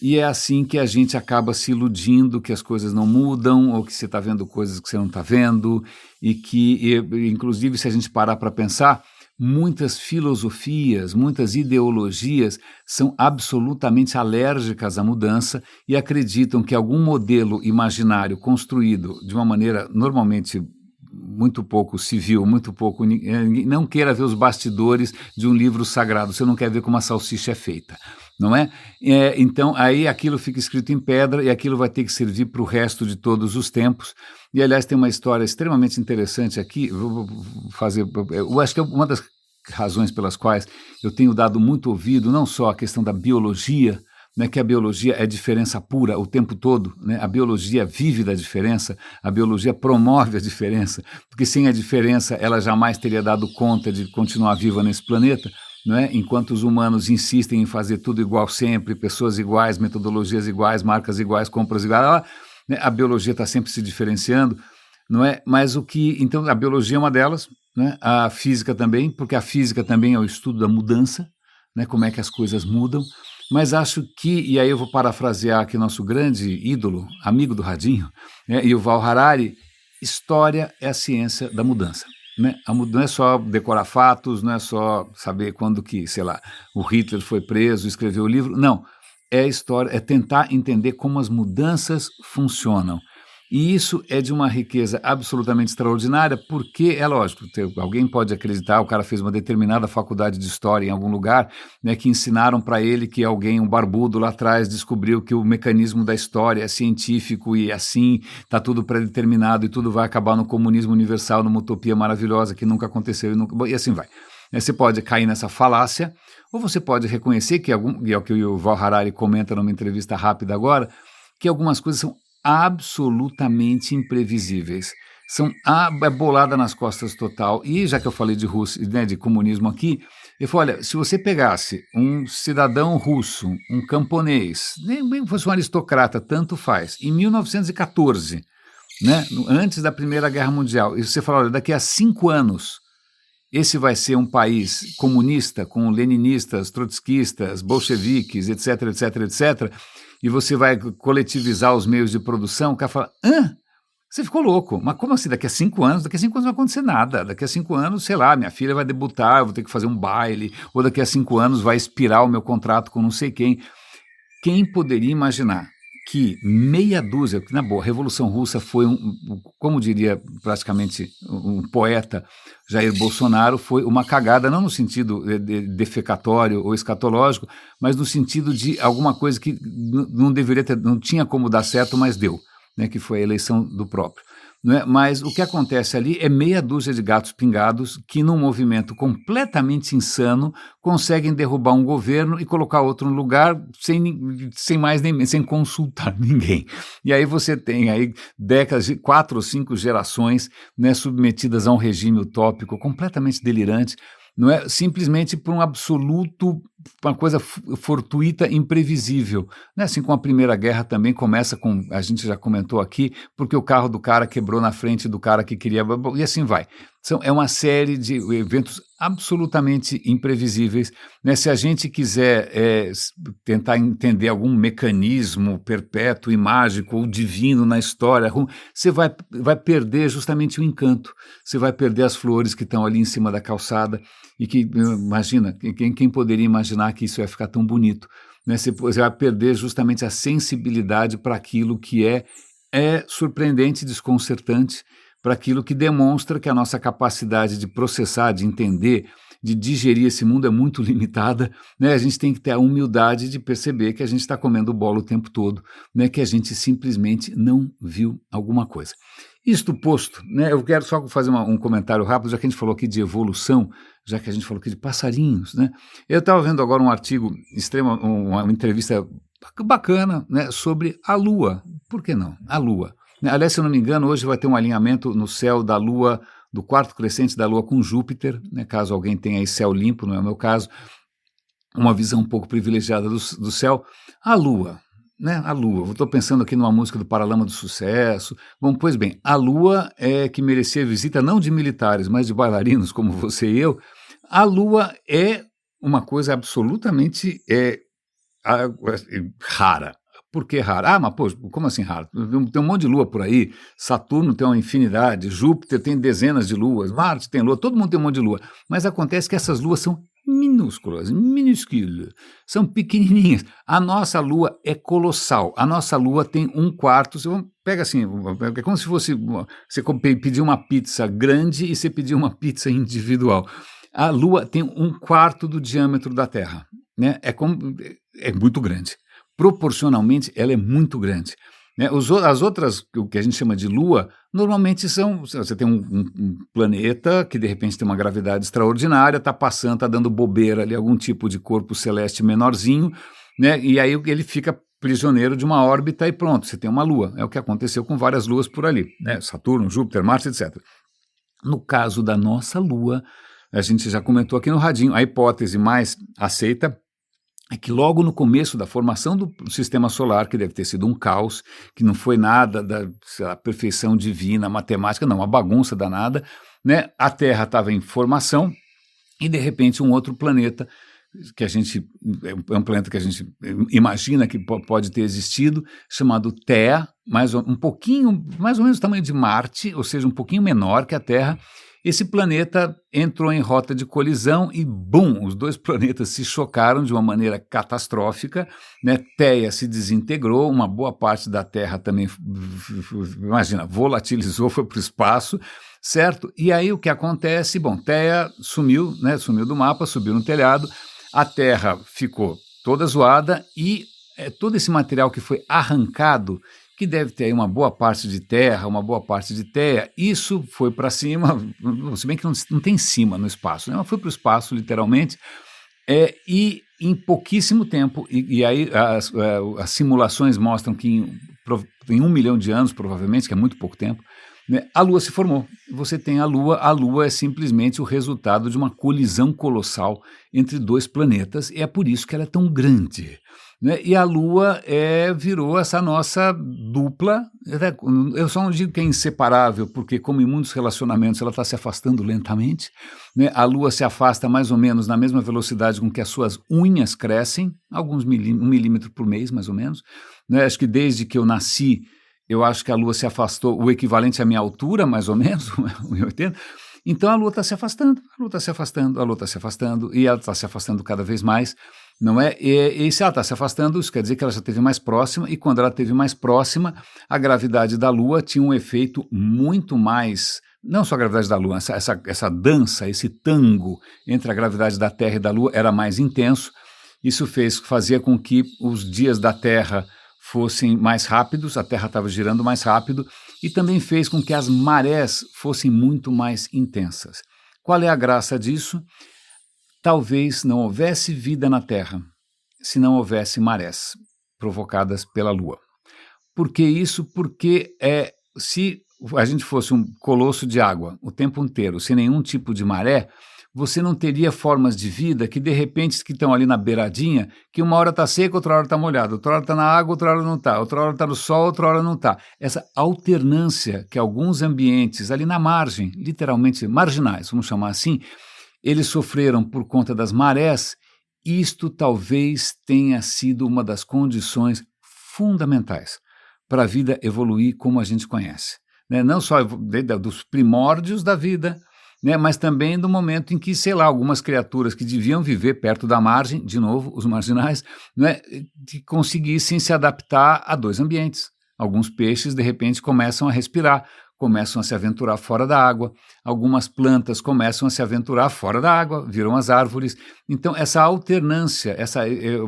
E é assim que a gente acaba se iludindo que as coisas não mudam, ou que você está vendo coisas que você não está vendo, e que, inclusive, se a gente parar para pensar, muitas filosofias, muitas ideologias são absolutamente alérgicas à mudança e acreditam que algum modelo imaginário construído de uma maneira normalmente muito pouco civil, muito pouco... Não queira ver os bastidores de um livro sagrado, você não quer ver como a salsicha é feita. Não é? Então, aí aquilo fica escrito em pedra e aquilo vai ter que servir para o resto de todos os tempos. E, aliás, tem uma história extremamente interessante aqui. Eu acho que é uma das razões pelas quais eu tenho dado muito ouvido, não só a questão da biologia, né, que a biologia é diferença pura o tempo todo, né? A biologia vive da diferença, a biologia promove a diferença, porque sem a diferença ela jamais teria dado conta de continuar viva nesse planeta. Não é? Enquanto os humanos insistem em fazer tudo igual sempre, pessoas iguais, metodologias iguais, marcas iguais, compras iguais, né? A biologia está sempre se diferenciando, não é? Mas então a biologia é uma delas, né? A física também, porque a física também é o estudo da mudança, né? Como é que as coisas mudam, mas acho que, e aí eu vou parafrasear aqui nosso grande ídolo, amigo do Radinho, né? Yuval Harari, história é a ciência da mudança. Né? Não é só decorar fatos, não é só saber quando que, sei lá, o Hitler foi preso, escreveu o livro, não, é história, é tentar entender como as mudanças funcionam. E isso é de uma riqueza absolutamente extraordinária, porque, é lógico, alguém pode acreditar, o cara fez uma determinada faculdade de história em algum lugar, né, que ensinaram para ele que alguém, um barbudo lá atrás, descobriu que o mecanismo da história é científico e assim está tudo pré-determinado e tudo vai acabar no comunismo universal, numa utopia maravilhosa que nunca aconteceu e assim vai. Você pode cair nessa falácia, ou você pode reconhecer que, e é o que o Yuval Harari comenta numa entrevista rápida agora, que algumas coisas são absolutamente imprevisíveis. É bolada nas costas total. E já que eu falei de Rússia, né, de comunismo aqui, eu falei, olha, se você pegasse um cidadão russo, um camponês, nem fosse um aristocrata, tanto faz, em 1914, né, antes da Primeira Guerra Mundial, e você fala, olha, daqui a 5 anos, esse vai ser um país comunista, com leninistas, trotskistas, bolcheviques, etc, etc, etc, e você vai coletivizar os meios de produção, o cara fala, você ficou louco, mas como assim, daqui a 5 anos? Daqui a 5 anos não vai acontecer nada, daqui a 5 anos, sei lá, minha filha vai debutar, eu vou ter que fazer um baile, ou daqui a 5 anos vai expirar o meu contrato com não sei quem. Quem poderia imaginar que meia dúzia, na boa, a Revolução Russa foi, como diria praticamente um poeta, Jair Bolsonaro, foi uma cagada, não no sentido defecatório ou escatológico, mas no sentido de alguma coisa que não deveria ter, não tinha como dar certo, mas deu, né, que foi a eleição do próprio. Não é? Mas o que acontece ali é meia dúzia de gatos pingados que, num movimento completamente insano, conseguem derrubar um governo e colocar outro no lugar sem mais nem menos, sem consultar ninguém. E aí você tem aí décadas, 4 ou 5 gerações, né, submetidas a um regime utópico completamente delirante, não é simplesmente por um absoluto, uma coisa fortuita, imprevisível. Não é assim como a Primeira Guerra também começa com, a gente já comentou aqui, porque o carro do cara quebrou na frente do cara que queria, e assim vai. É uma série de eventos absolutamente imprevisíveis, né? Se a gente quiser tentar entender algum mecanismo perpétuo e mágico ou divino na história, você vai perder justamente o encanto, você vai perder as flores que estão ali em cima da calçada, e que, imagina, quem poderia imaginar que isso ia ficar tão bonito, né? Você vai perder justamente a sensibilidade para aquilo que é surpreendente e desconcertante, para aquilo que demonstra que a nossa capacidade de processar, de entender, de digerir esse mundo é muito limitada, né? A gente tem que ter a humildade de perceber que a gente está comendo bola o tempo todo, né? Que a gente simplesmente não viu alguma coisa. Isto posto, né? Eu quero só fazer um comentário rápido, já que a gente falou aqui de evolução, já que a gente falou aqui de passarinhos, né? Eu estava vendo agora um artigo uma entrevista bacana, né, sobre a Lua. Por que não? A Lua. Aliás, se eu não me engano, hoje vai ter um alinhamento no céu da Lua, do quarto crescente da Lua com Júpiter, né, caso alguém tenha aí céu limpo, não é o meu caso, uma visão um pouco privilegiada do céu. A Lua, né, a Lua, estou pensando aqui numa música do Paralama do Sucesso. Bom, pois bem, a Lua é que merecia visita não de militares, mas de bailarinos como você e eu. A Lua é uma coisa absolutamente rara. Por que rara? Mas, pô, como assim rara? Tem um monte de lua por aí, Saturno tem uma infinidade, Júpiter tem dezenas de luas, Marte tem lua, todo mundo tem um monte de lua. Mas acontece que essas luas são minúsculas, são pequenininhas. A nossa lua é colossal, a nossa lua tem 1/4, você pega assim, é como se fosse, você pedir uma pizza grande e você pedir uma pizza individual. A lua tem 1/4 do diâmetro da Terra, né? É muito grande. Proporcionalmente, ela é muito grande, né? As outras, o que a gente chama de lua, normalmente você tem um planeta que de repente tem uma gravidade extraordinária, está passando, está dando bobeira ali, algum tipo de corpo celeste menorzinho, né? E aí ele fica prisioneiro de uma órbita e pronto, você tem uma lua. É o que aconteceu com várias luas por ali, né? Saturno, Júpiter, Marte, etc. No caso da nossa lua, a gente já comentou aqui no Radinho, a hipótese mais aceita é que logo no começo da formação do sistema solar, que deve ter sido um caos, que não foi nada da perfeição divina, matemática, não, uma bagunça danada, né? A Terra estava em formação e, de repente, um outro planeta, que é um planeta que a gente imagina que pode ter existido, chamado Theia, mais ou menos o tamanho de Marte, ou seja, um pouquinho menor que a Terra. Esse planeta entrou em rota de colisão e, bum, os dois planetas se chocaram de uma maneira catastrófica, né? Theia se desintegrou, uma boa parte da Terra também, imagina, volatilizou, foi para o espaço, certo? E aí o que acontece? Bom, Theia sumiu, né? Sumiu do mapa, subiu no telhado, a Terra ficou toda zoada e todo esse material que foi arrancado, que deve ter aí uma boa parte de terra, uma boa parte de Theia, isso foi para cima, se bem que não tem cima no espaço, né? Mas foi para o espaço, literalmente, e em pouquíssimo tempo, e aí as simulações mostram que em 1 milhão de anos, provavelmente, que é muito pouco tempo, né? A Lua se formou. Você tem a Lua é simplesmente o resultado de uma colisão colossal entre dois planetas, e é por isso que ela é tão grande, né? E a Lua virou essa nossa dupla. Eu só não digo que é inseparável, porque, como em muitos relacionamentos, ela está se afastando lentamente, né? A Lua se afasta mais ou menos na mesma velocidade com que as suas unhas crescem, alguns 1 milímetro por mês, mais ou menos, né? Acho que desde que eu nasci, eu acho que a Lua se afastou, o equivalente à minha altura, mais ou menos, 1,80. Então a Lua está se afastando, a Lua está se afastando, a Lua está se afastando, e ela está se afastando cada vez mais, não é? E se ela está se afastando, isso quer dizer que ela já esteve mais próxima, e quando ela esteve mais próxima, a gravidade da Lua tinha um efeito muito mais, não só a gravidade da Lua, essa dança, esse tango entre a gravidade da Terra e da Lua era mais intenso. Isso fazia com que os dias da Terra fossem mais rápidos, a Terra estava girando mais rápido, e também fez com que as marés fossem muito mais intensas. Qual é a graça disso? Talvez não houvesse vida na Terra se não houvesse marés provocadas pela Lua. Por que isso? Porque se a gente fosse um colosso de água o tempo inteiro, sem nenhum tipo de maré, você não teria formas de vida que, de repente, que estão ali na beiradinha, que uma hora está seca, outra hora está molhada, outra hora está na água, outra hora não está, outra hora está no sol, outra hora não está. Essa alternância que alguns ambientes ali na margem, literalmente marginais, vamos chamar assim, eles sofreram por conta das marés. Isto talvez tenha sido uma das condições fundamentais para a vida evoluir como a gente conhece, né? Não só dos primórdios da vida, né, mas também do momento em que, sei lá, algumas criaturas que deviam viver perto da margem, de novo, os marginais, né, que conseguissem se adaptar a dois ambientes. Alguns peixes, de repente, começam a respirar, começam a se aventurar fora da água, algumas plantas começam a se aventurar fora da água, viram as árvores. Então, essa alternância,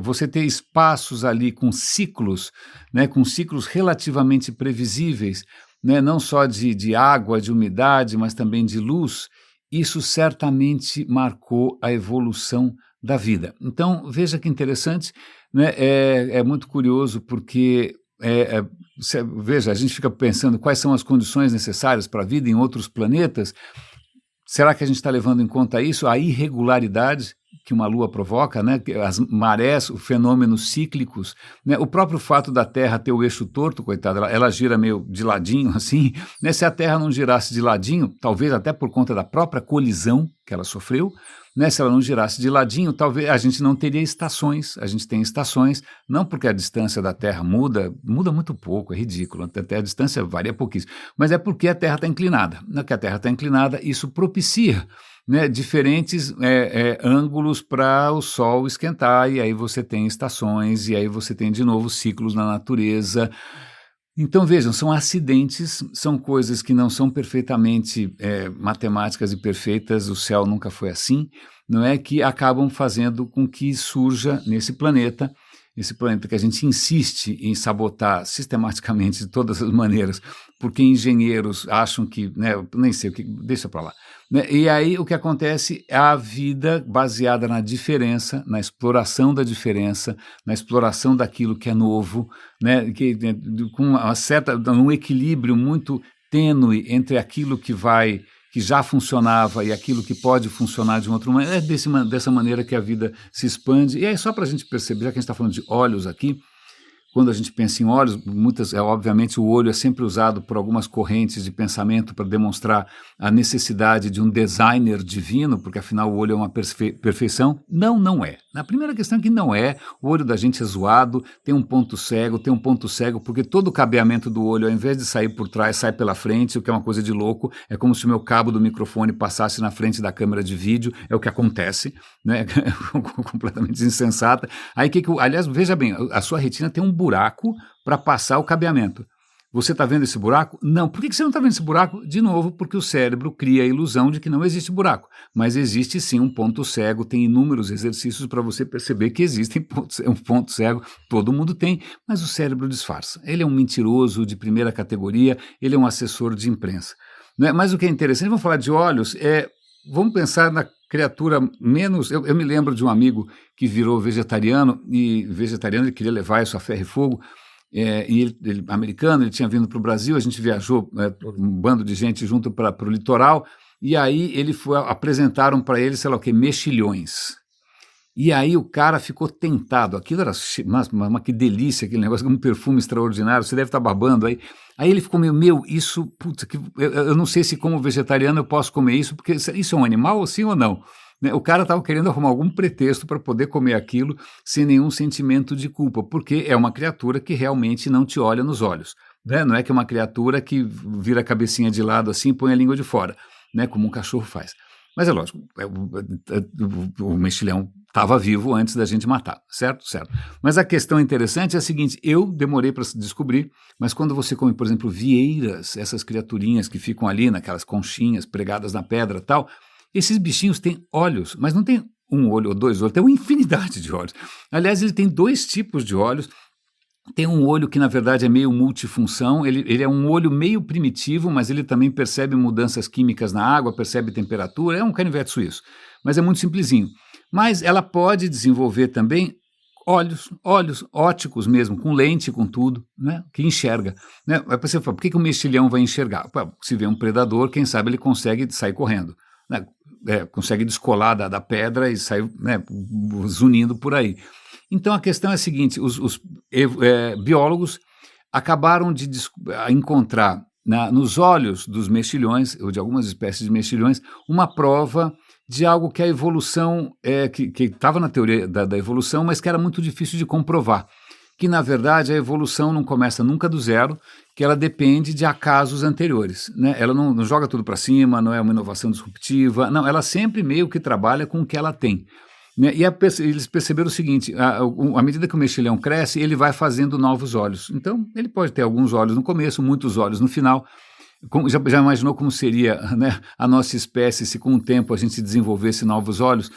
você ter espaços ali com ciclos, né, com ciclos relativamente previsíveis, né, não só de água, de umidade, mas também de luz, isso certamente marcou a evolução da vida. Então, veja que interessante, né? É muito curioso porque, veja, a gente fica pensando quais são as condições necessárias para a vida em outros planetas. Será que a gente está levando em conta isso? A irregularidade que uma lua provoca, né? As marés, os fenômenos cíclicos, né? O próprio fato da Terra ter o eixo torto, coitada, ela gira meio de ladinho assim, né? Se a Terra não girasse de ladinho, talvez até por conta da própria colisão que ela sofreu, né? Se ela não girasse de ladinho, talvez a gente não teria estações. A gente tem estações, não porque a distância da Terra muda muito pouco, é ridículo, até a distância varia pouquíssimo, mas é porque a Terra está inclinada. Que a Terra está inclinada, isso propicia, né, diferentes ângulos para o Sol esquentar, e aí você tem estações, e aí você tem de novo ciclos na natureza. Então vejam, são acidentes, são coisas que não são perfeitamente matemáticas e perfeitas, o céu nunca foi assim, não é, que acabam fazendo com que surja nesse planeta, esse planeta que a gente insiste em sabotar sistematicamente de todas as maneiras, porque engenheiros acham que, né, nem sei o que, deixa para lá. Né? E aí o que acontece é a vida baseada na diferença, na exploração da diferença, na exploração daquilo que é novo, né? Com um equilíbrio muito tênue entre aquilo que já funcionava e aquilo que pode funcionar de uma outra maneira. É dessa maneira que a vida se expande. E aí, só para a gente perceber, já que a gente está falando de olhos aqui, quando a gente pensa em olhos, obviamente o olho é sempre usado por algumas correntes de pensamento para demonstrar a necessidade de um designer divino, porque afinal o olho é uma perfeição. Não é. A primeira questão é que não é. O olho da gente é zoado, tem um ponto cego, porque todo o cabeamento do olho, ao invés de sair por trás, sai pela frente, o que é uma coisa de louco. É como se o meu cabo do microfone passasse na frente da câmera de vídeo, é o que acontece, né? Completamente insensata. Aí, aliás, veja bem, a sua retina tem um buraco para passar o cabeamento. Você está vendo esse buraco? Não. Por que você não está vendo esse buraco? De novo, porque o cérebro cria a ilusão de que não existe buraco. Mas existe sim um ponto cego, tem inúmeros exercícios para você perceber que existe um ponto cego, todo mundo tem, mas o cérebro disfarça. Ele é um mentiroso de primeira categoria, ele é um assessor de imprensa. Né? Mas o que é interessante, vamos falar de olhos, vamos pensar na criatura menos... Eu me lembro de um amigo que virou vegetariano, e ele queria levar isso a ferro e fogo, e ele americano, ele tinha vindo para o Brasil, a gente viajou, um bando de gente junto para o litoral, e aí apresentaram para ele, sei lá o que, mexilhões. E aí o cara ficou tentado, aquilo era, mas que delícia aquele negócio, um perfume extraordinário, você deve estar babando aí. Aí ele ficou isso, putz, eu não sei se como vegetariano eu posso comer isso, porque isso é um animal, sim ou não? Né? O cara estava querendo arrumar algum pretexto para poder comer aquilo sem nenhum sentimento de culpa, porque é uma criatura que realmente não te olha nos olhos. Né? Não é que é uma criatura que vira a cabecinha de lado assim e põe a língua de fora, né? Como um cachorro faz. Mas é lógico, o mexilhão estava vivo antes da gente matar, certo? Certo. Mas a questão interessante é a seguinte, eu demorei para descobrir, mas quando você come, por exemplo, vieiras, essas criaturinhas que ficam ali naquelas conchinhas pregadas na pedra e tal, esses bichinhos têm olhos, mas não tem um olho ou dois olhos, tem uma infinidade de olhos. Aliás, ele tem 2 tipos de olhos. Tem um olho que, na verdade, é meio multifunção, ele é um olho meio primitivo, mas ele também percebe mudanças químicas na água, percebe temperatura, é um canivete suíço, mas é muito simplesinho. Mas ela pode desenvolver também olhos óticos mesmo, com lente, com tudo, né, que enxerga. Né? Aí você fala, por que o mexilhão vai enxergar? Se vê um predador, quem sabe ele consegue sair correndo, né? Consegue descolar da pedra e sair, né, zunindo por aí. Então a questão é a seguinte, os biólogos acabaram de encontrar nos olhos dos mexilhões, ou de algumas espécies de mexilhões, uma prova de algo que a evolução, que estava na teoria da evolução, mas que era muito difícil de comprovar. Que, na verdade, a evolução não começa nunca do zero, que ela depende de acasos anteriores. Né? Ela não joga tudo para cima, não é uma inovação disruptiva, não, ela sempre meio que trabalha com o que ela tem. Né? E eles perceberam o seguinte, à medida que o mexilhão cresce, ele vai fazendo novos olhos. Então, ele pode ter alguns olhos no começo, muitos olhos no final. Já imaginou como seria, né, a nossa espécie se com o tempo a gente desenvolvesse novos olhos?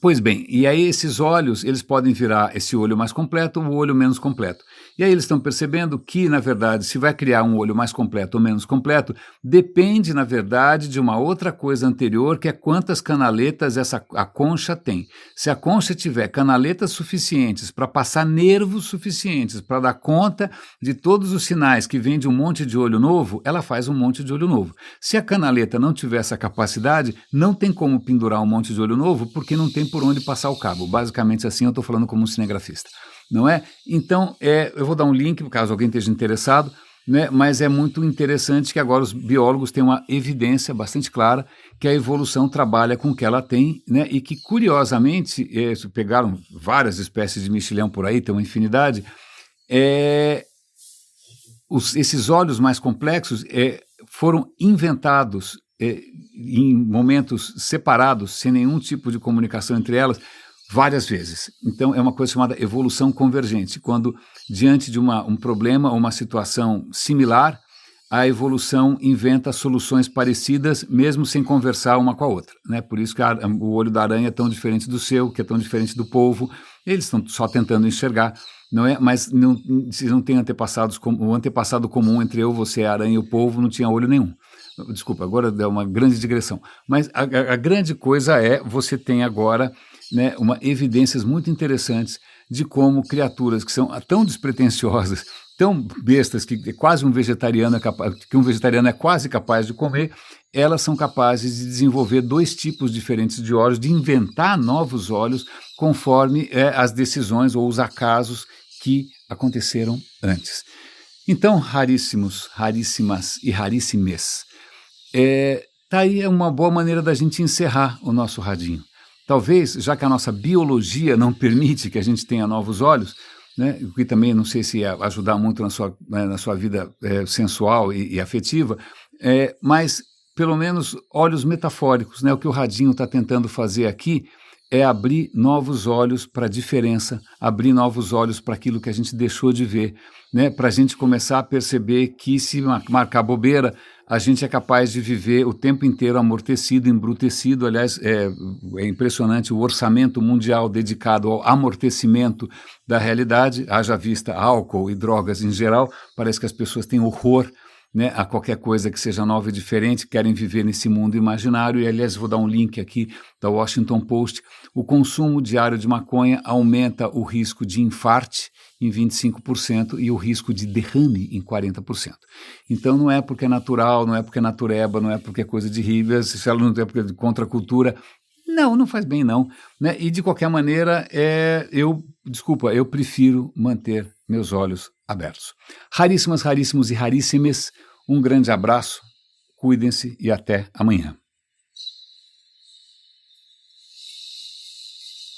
Pois bem, e aí esses olhos, eles podem virar esse olho mais completo ou o olho menos completo. E aí eles estão percebendo que, na verdade, se vai criar um olho mais completo ou menos completo, depende, na verdade, de uma outra coisa anterior, que é quantas canaletas a concha tem. Se a concha tiver canaletas suficientes para passar nervos suficientes para dar conta de todos os sinais que vêm de um monte de olho novo, ela faz um monte de olho novo. Se a canaleta não tiver essa capacidade, não tem como pendurar um monte de olho novo, porque não tem por onde passar o cabo. Basicamente assim, eu estou falando como um cinegrafista, não é? Então, eu vou dar um link, caso alguém esteja interessado, né? Mas é muito interessante que agora os biólogos têm uma evidência bastante clara que a evolução trabalha com o que ela tem, né? E que, curiosamente, pegaram várias espécies de mexilhão por aí, tem uma infinidade, esses olhos mais complexos foram inventados em momentos separados, sem nenhum tipo de comunicação entre elas, várias vezes. Então, é uma coisa chamada evolução convergente, quando, diante de um problema ou uma situação similar, a evolução inventa soluções parecidas, mesmo sem conversar uma com a outra. Né? Por isso que o olho da aranha é tão diferente do seu, que é tão diferente do polvo. Eles estão só tentando enxergar, não é? Mas se não tem antepassados, o antepassado comum entre eu, você, a aranha e o polvo não tinha olho nenhum. Desculpa, agora deu uma grande digressão. Mas a grande coisa você tem agora, né, evidências muito interessantes de como criaturas que são tão despretensiosas, tão bestas, que quase um vegetariano é quase capaz de comer, elas são capazes de desenvolver 2 tipos diferentes de olhos, de inventar novos olhos conforme as decisões ou os acasos que aconteceram antes. Então, raríssimas e raríssimes. Tá aí uma boa maneira da gente encerrar o nosso radinho. Talvez, já que a nossa biologia não permite que a gente tenha novos olhos, né, o que também não sei se ia ajudar muito na sua vida sensual e afetiva, mas pelo menos olhos metafóricos, né, o que o radinho está tentando fazer aqui é abrir novos olhos para a diferença, abrir novos olhos para aquilo que a gente deixou de ver, né, para a gente começar a perceber que se marcar bobeira, a gente é capaz de viver o tempo inteiro amortecido, embrutecido. Aliás, é impressionante o orçamento mundial dedicado ao amortecimento da realidade, haja vista álcool e drogas em geral. Parece que as pessoas têm horror, né, a qualquer coisa que seja nova e diferente, querem viver nesse mundo imaginário. E, aliás, vou dar um link aqui da Washington Post. O consumo diário de maconha aumenta o risco de infarte em 25% e o risco de derrame em 40%. Então não é porque é natural, não é porque é natureba, não é porque é coisa de hippies, se ela não é porque é de contracultura. Não faz bem não, né? E de qualquer maneira, eu prefiro manter meus olhos abertos. Raríssimas, raríssimos e raríssimes, um grande abraço, cuidem-se e até amanhã.